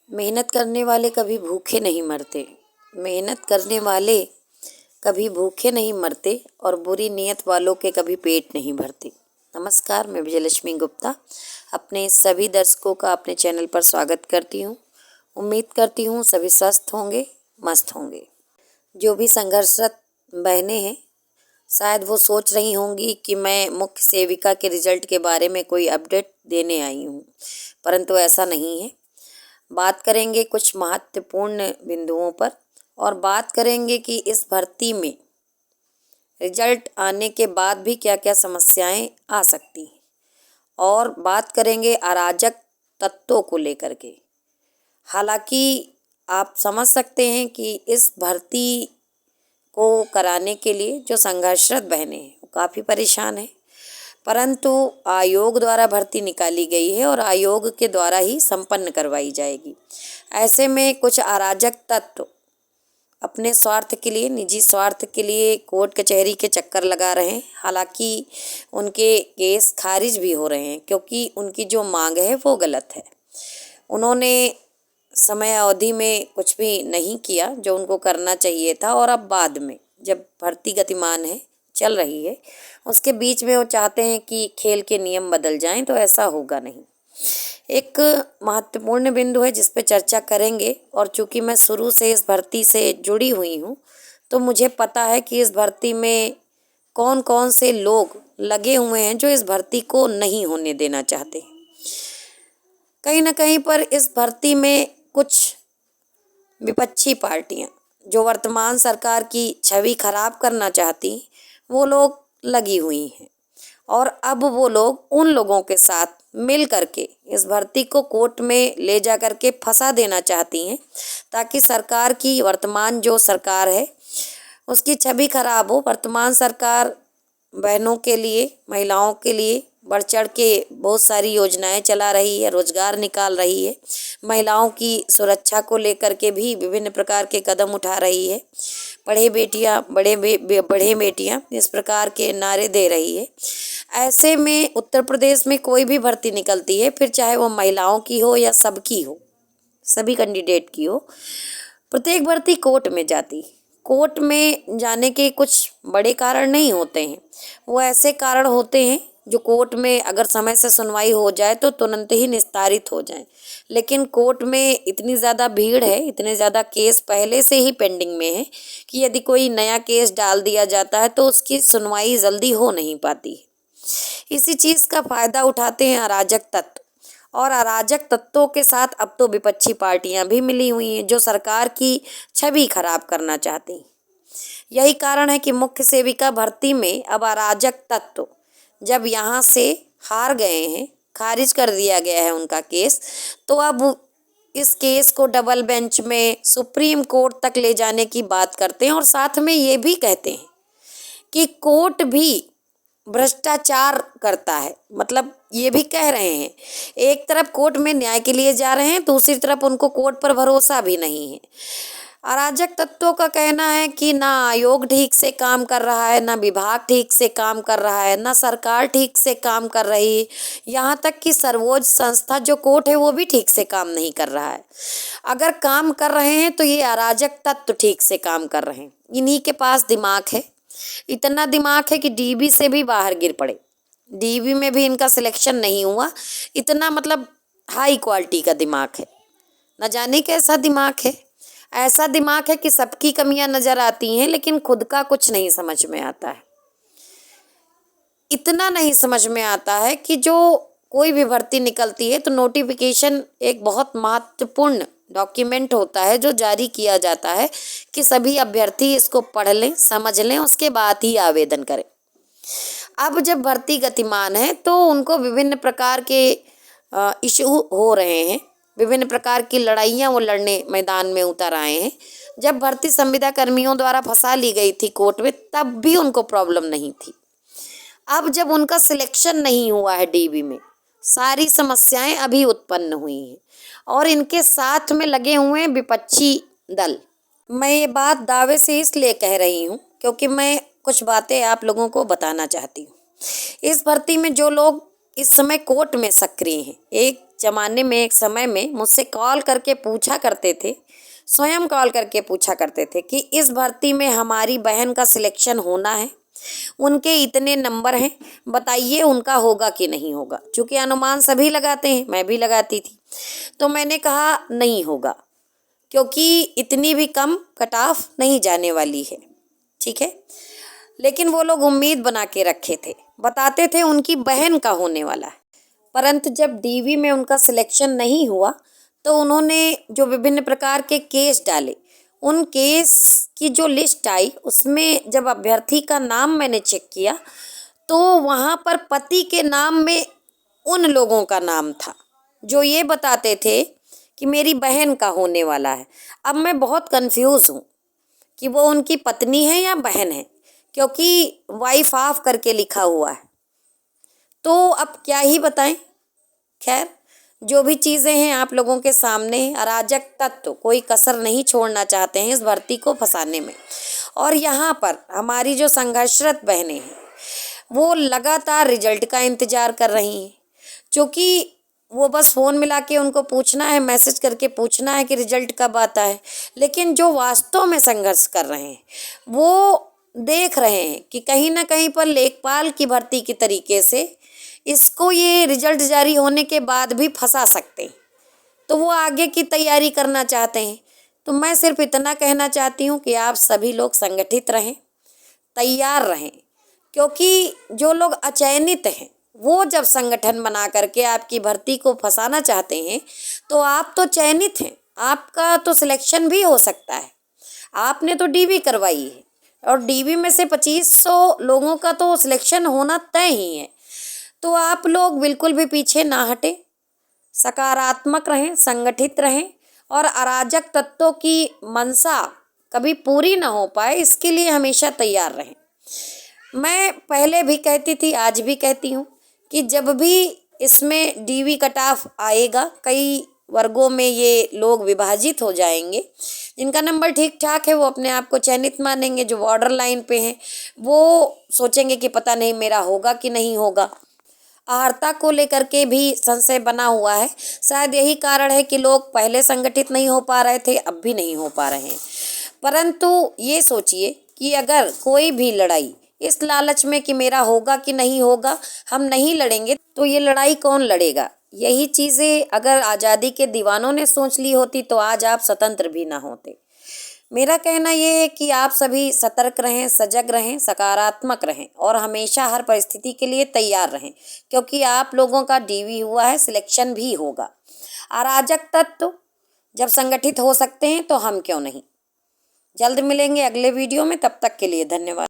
मेहनत करने वाले कभी भूखे नहीं मरते। मेहनत करने वाले कभी भूखे नहीं मरते और बुरी नीयत वालों के कभी पेट नहीं भरते। नमस्कार, मैं विजयलक्ष्मी गुप्ता अपने सभी दर्शकों का अपने चैनल पर स्वागत करती हूँ। उम्मीद करती हूँ सभी स्वस्थ होंगे, मस्त होंगे। जो भी संघर्षरत बहनें हैं, शायद वो सोच रही होंगी कि मैं मुख्य सेविका के रिजल्ट के बारे में कोई अपडेट देने आई हूँ, परंतु ऐसा नहीं है। बात करेंगे कुछ महत्वपूर्ण बिंदुओं पर और बात करेंगे कि इस भर्ती में रिजल्ट आने के बाद भी क्या क्या समस्याएं आ सकती हैं, और बात करेंगे अराजक तत्वों को लेकर के। हालांकि आप समझ सकते हैं कि इस भर्ती को कराने के लिए जो संघर्षरत बहनें हैं वो काफ़ी परेशान हैं, परंतु आयोग द्वारा भर्ती निकाली गई है और आयोग के द्वारा ही संपन्न करवाई जाएगी। ऐसे में कुछ अराजक तत्व अपने स्वार्थ के लिए, निजी स्वार्थ के लिए कोर्ट कचहरी के चक्कर लगा रहे हैं। हालांकि उनके केस खारिज भी हो रहे हैं क्योंकि उनकी जो मांग है वो गलत है। उन्होंने समय अवधि में कुछ भी नहीं किया जो उनको करना चाहिए था, और अब बाद में जब भर्ती गतिमान है, चल रही है, उसके बीच में वो चाहते हैं कि खेल के नियम बदल जाएं, तो ऐसा होगा नहीं। एक महत्वपूर्ण बिंदु है जिस पे चर्चा करेंगे, और चूंकि मैं शुरू से इस भर्ती से जुड़ी हुई हूँ तो मुझे पता है कि इस भर्ती में कौन कौन से लोग लगे हुए हैं जो इस भर्ती को नहीं होने देना चाहते। कहीं ना कहीं पर इस भर्ती में कुछ विपक्षी पार्टियां जो वर्तमान सरकार की छवि खराब करना चाहती, वो लोग लगी हुई हैं, और अब वो लोग उन लोगों के साथ मिल करके इस भर्ती को कोर्ट में ले जा करके फंसा देना चाहती हैं, ताकि सरकार की, वर्तमान जो सरकार है उसकी छवि खराब हो। वर्तमान सरकार बहनों के लिए, महिलाओं के लिए बढ़ चढ़ के बहुत सारी योजनाएं चला रही है, रोजगार निकाल रही है, महिलाओं की सुरक्षा को लेकर के भी विभिन्न प्रकार के कदम उठा रही है, पढ़े बेटियां बढ़े बेटियां, इस प्रकार के नारे दे रही है। ऐसे में उत्तर प्रदेश में कोई भी भर्ती निकलती है, फिर चाहे वो महिलाओं की हो या सबकी हो, सभी कैंडिडेट की हो, प्रत्येक भर्ती कोर्ट में जाती। कोर्ट में जाने के कुछ बड़े कारण नहीं होते हैं, वो ऐसे कारण होते हैं जो कोर्ट में अगर समय से सुनवाई हो जाए तो तुरंत ही निस्तारित हो जाए। लेकिन कोर्ट में इतनी ज़्यादा भीड़ है, इतने ज़्यादा केस पहले से ही पेंडिंग में है कि यदि कोई नया केस डाल दिया जाता है तो उसकी सुनवाई जल्दी हो नहीं पाती है। इसी चीज़ का फ़ायदा उठाते हैं अराजक तत्व, और अराजक तत्वों के साथ अब तो विपक्षी पार्टियां भी मिली हुई हैं जो सरकार की छवि खराब करना चाहती हैं। यही कारण है कि मुख्य सेविका भर्ती में अब अराजक तत्व जब यहाँ से हार गए हैं, खारिज कर दिया गया है उनका केस, तो अब इस केस को डबल बेंच में सुप्रीम कोर्ट तक ले जाने की बात करते हैं, और साथ में ये भी कहते हैं कि कोर्ट भी भ्रष्टाचार करता है। मतलब ये भी कह रहे हैं, एक तरफ कोर्ट में न्याय के लिए जा रहे हैं, दूसरी तरफ उनको कोर्ट पर भरोसा भी नहीं है। अराजक तत्वों का कहना है कि ना आयोग ठीक से काम कर रहा है, ना विभाग ठीक से काम कर रहा है, ना सरकार ठीक से काम कर रही है, यहाँ तक कि सर्वोच्च संस्था जो कोर्ट है वो भी ठीक से काम नहीं कर रहा है। अगर काम कर रहे हैं तो ये अराजक तत्व ठीक से काम कर रहे हैं। इन्हीं के पास दिमाग है, इतना दिमाग है कि डीबी से भी बाहर गिर पड़े, डीबी में भी इनका सिलेक्शन नहीं हुआ। इतना मतलब हाई क्वालिटी का दिमाग है, न जाने कैसा दिमाग है। ऐसा दिमाग है कि सबकी कमियां नजर आती हैं लेकिन खुद का कुछ नहीं समझ में आता है। इतना नहीं समझ में आता है कि जो कोई भी भर्ती निकलती है तो नोटिफिकेशन एक बहुत महत्वपूर्ण डॉक्यूमेंट होता है जो जारी किया जाता है कि सभी अभ्यर्थी इसको पढ़ लें, समझ लें, उसके बाद ही आवेदन करें। अब जब भर्ती गतिमान है तो उनको विभिन्न प्रकार के इशू हो रहे हैं, विभिन्न प्रकार की लड़ाइयाँ वो लड़ने मैदान में उतर आए हैं। जब भर्ती संविदा कर्मियों द्वारा फंसा ली गई थी कोर्ट में, तब भी उनको प्रॉब्लम नहीं थी। अब जब उनका सिलेक्शन नहीं हुआ है डीबी में, सारी समस्याएं अभी उत्पन्न हुई हैं, और इनके साथ में लगे हुए हैं विपक्षी दल। मैं ये बात दावे से इसलिए कह रही हूँ क्योंकि मैं कुछ बातें आप लोगों को बताना चाहती हूँ। इस भर्ती में जो लोग इस समय कोर्ट में सक्रिय हैं, एक ज़माने में, एक समय में मुझसे कॉल करके पूछा करते थे, स्वयं कॉल करके पूछा करते थे कि इस भर्ती में हमारी बहन का सिलेक्शन होना है, उनके इतने नंबर हैं, बताइए उनका होगा कि नहीं होगा। चूँकि अनुमान सभी लगाते हैं, मैं भी लगाती थी। तो मैंने कहा नहीं होगा, क्योंकि इतनी भी कम कट ऑफ नहीं जाने वाली है, ठीक है। लेकिन वो लोग उम्मीद बना के रखे थे, बताते थे उनकी बहन का होने वाला है। परंतु जब डीवी में उनका सिलेक्शन नहीं हुआ तो उन्होंने जो विभिन्न प्रकार के केस डाले, उन केस की जो लिस्ट आई उसमें जब अभ्यर्थी का नाम मैंने चेक किया तो वहाँ पर पति के नाम में उन लोगों का नाम था जो ये बताते थे कि मेरी बहन का होने वाला है। अब मैं बहुत कंफ्यूज हूँ कि वो उनकी पत्नी है या बहन है, क्योंकि वाइफ ऑफ करके लिखा हुआ है। तो अब क्या ही बताएं। खैर, जो भी चीज़ें हैं आप लोगों के सामने, अराजक तत्व कोई कसर नहीं छोड़ना चाहते हैं इस भर्ती को फंसाने में। और यहाँ पर हमारी जो संघर्षरत बहनें हैं वो लगातार रिजल्ट का इंतज़ार कर रही हैं, क्योंकि वो बस फ़ोन मिला के उनको पूछना है, मैसेज करके पूछना है कि रिजल्ट कब आता है। लेकिन जो वास्तव में संघर्ष कर रहे हैं वो देख रहे हैं कि कहीं ना कहीं पर लेखपाल की भर्ती के तरीके से इसको ये रिजल्ट जारी होने के बाद भी फंसा सकते हैं, तो वो आगे की तैयारी करना चाहते हैं। तो मैं सिर्फ इतना कहना चाहती हूँ कि आप सभी लोग संगठित रहें, तैयार रहें, क्योंकि जो लोग अचयनित हैं वो जब संगठन बना करके आपकी भर्ती को फंसाना चाहते हैं तो आप तो चयनित हैं, आपका तो सिलेक्शन भी हो सकता है। आपने तो डीवी करवाई है और डीवी में से 2500 लोगों का तो सिलेक्शन होना तय ही है। तो आप लोग बिल्कुल भी पीछे ना हटें, सकारात्मक रहें, संगठित रहें और अराजक तत्वों की मंशा कभी पूरी ना हो पाए इसके लिए हमेशा तैयार रहें। मैं पहले भी कहती थी, आज भी कहती हूँ कि जब भी इसमें डीवी कट ऑफ आएगा, कई वर्गों में ये लोग विभाजित हो जाएंगे। जिनका नंबर ठीक ठाक है वो अपने आप को चयनित मानेंगे, जो बॉर्डर लाइन पे हैं वो सोचेंगे कि पता नहीं मेरा होगा कि नहीं होगा। आहारता को लेकर के भी संशय बना हुआ है। शायद यही कारण है कि लोग पहले संगठित नहीं हो पा रहे थे, अब भी नहीं हो पा रहे हैं। परंतु ये सोचिए कि अगर कोई भी लड़ाई इस लालच में कि मेरा होगा कि नहीं होगा हम नहीं लड़ेंगे तो ये लड़ाई कौन लड़ेगा। यही चीज़ें अगर आज़ादी के दीवानों ने सोच ली होती तो आज आप स्वतंत्र भी ना होते। मेरा कहना ये है कि आप सभी सतर्क रहें, सजग रहें, सकारात्मक रहें और हमेशा हर परिस्थिति के लिए तैयार रहें, क्योंकि आप लोगों का डीवी हुआ है, सिलेक्शन भी होगा। अराजक तत्व जब संगठित हो सकते हैं तो हम क्यों नहीं। जल्द मिलेंगे अगले वीडियो में, तब तक के लिए धन्यवाद।